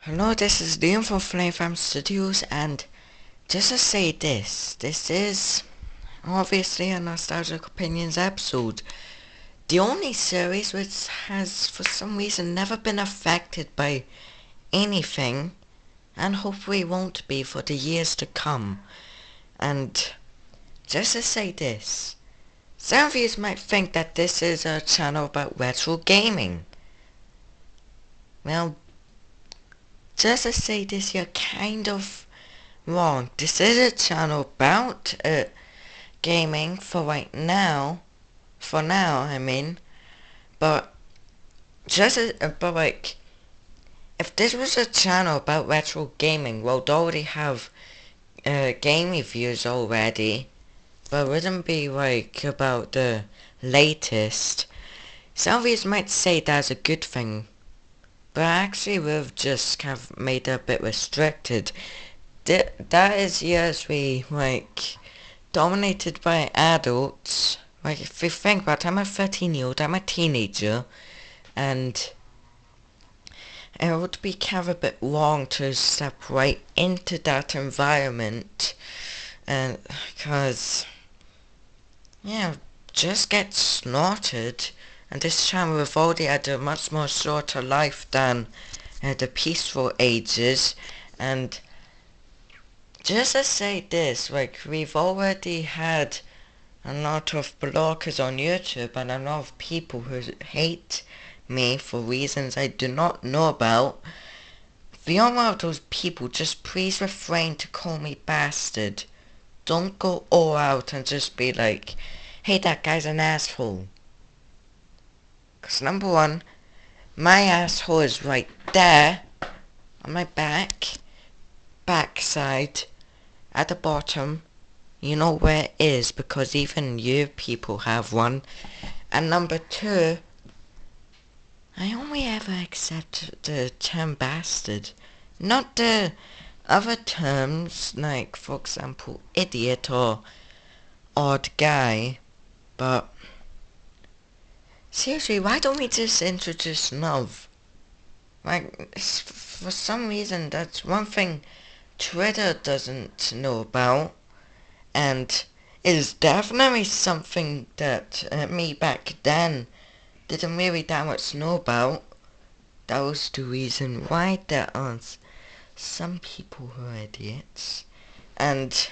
Hello, this is Liam from Flame Farm Studios, and just to say this is obviously a Nostalgic Opinions episode. The only series which has for some reason never been affected by anything, and hopefully won't be for the years to come. And just to say this, some of you might think that this is a channel about retro gaming. Well, just to say this, you're kind of wrong. This is a channel about gaming for right now. For now, I mean. But but like, if this was a channel about retro gaming, we'd already have game reviews already. But it wouldn't be like about the latest. Some of you might say that's a good thing. But actually we've just kind of made it a bit restricted. That is years we, dominated by adults. Like, if you think about it, I'm a 13-year-old, I'm a teenager, and it would be kind of a bit wrong to step right into that environment, and because, just get slaughtered. And this time we've already had a much more shorter life than the peaceful ages. And just to say this, we've already had a lot of blockers on YouTube and a lot of people who hate me for reasons I do not know about. If you're one of those people, just please refrain to call me bastard. Don't go all out and just be like, hey, that guy's an asshole. Because number one, my asshole is right there, on my backside, at the bottom. You know where it is, because even you people have one. And number two, I only ever accept the term bastard, not the other terms, like, for example, idiot or odd guy. But seriously, why don't we just introduce love? For some reason, that's one thing Twitter doesn't know about, and it is definitely something that me back then didn't really that much know about. That was the reason why there are some people who are idiots. And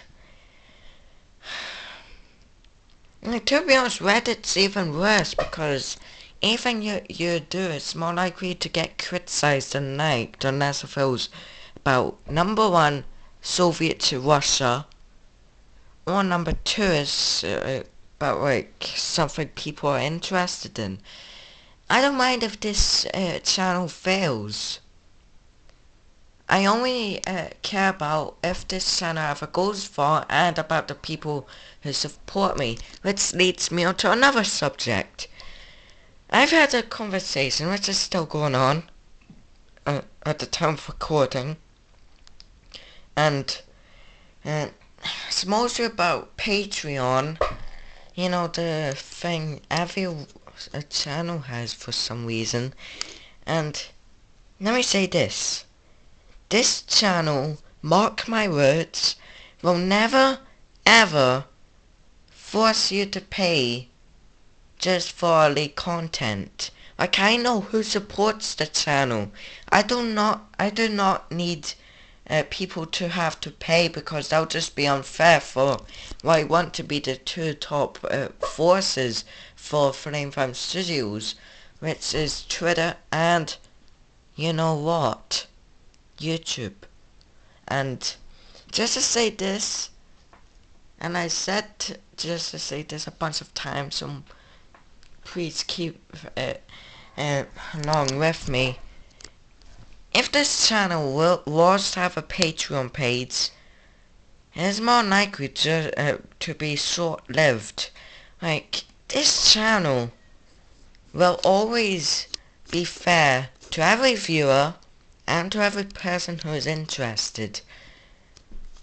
to be honest, Reddit's even worse, because anything you do is more likely to get criticized and liked, unless if it was about, number one, Soviet to Russia, or number two is about something people are interested in. I don't mind if this channel fails. I only care about if this channel ever goes far, and about the people who support me, which leads me on to another subject. I've had a conversation, which is still going on at the time of recording, and it's mostly about Patreon. You know, the thing every channel has for some reason. And let me say this. This channel, mark my words, will never, ever force you to pay just for the content. Like, I know who supports the channel. I do not need people to have to pay, because that would just be unfair for what I want to be the two top forces for Flame Farm Studios, which is Twitter and, you know what, YouTube. And just to say this, and I said just to say this a bunch of times, so please keep along with me. If this channel was to have a Patreon page, it is more likely to be short-lived. Like, this channel will always be fair to every viewer and to every person who is interested.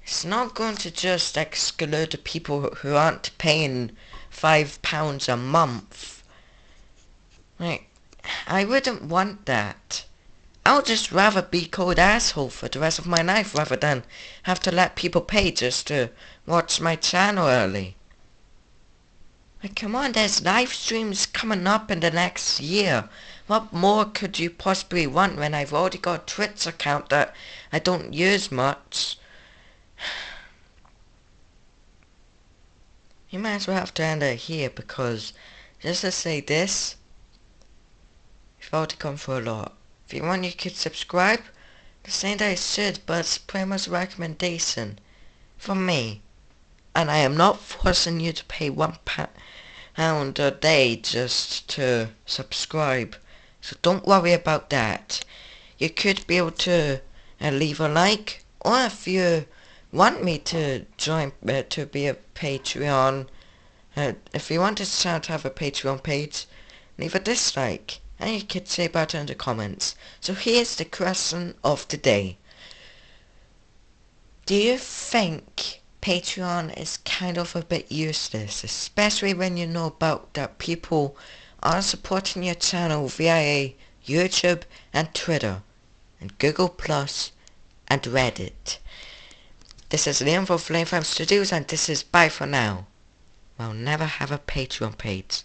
It's not going to just exclude the people who aren't paying £5 a month. Like, I wouldn't want that. I'll just rather be called asshole for the rest of my life rather than have to let people pay just to watch my channel early. Like, come on, there's live streams coming up in the next year. What more could you possibly want when I've already got a Twitch account that I don't use much? You might as well have to end it here because, just to say this, you've already gone through a lot. If you want, you could subscribe. The same that I should, but it's pretty much a recommendation from me. And I am not forcing you to pay £1 a day just to subscribe. So don't worry about that. You could be able to leave a like, or if you want me to join to be a Patreon, if you want this channel to have a Patreon page, leave a dislike, and you could say about it in the comments. So here's the question of the day. Do you think Patreon is kind of a bit useless, especially when you know about that people are supporting your channel via YouTube and Twitter and Google Plus and Reddit? This is Liam for Flamefam Studios, and this is bye for now. We'll never have a Patreon page.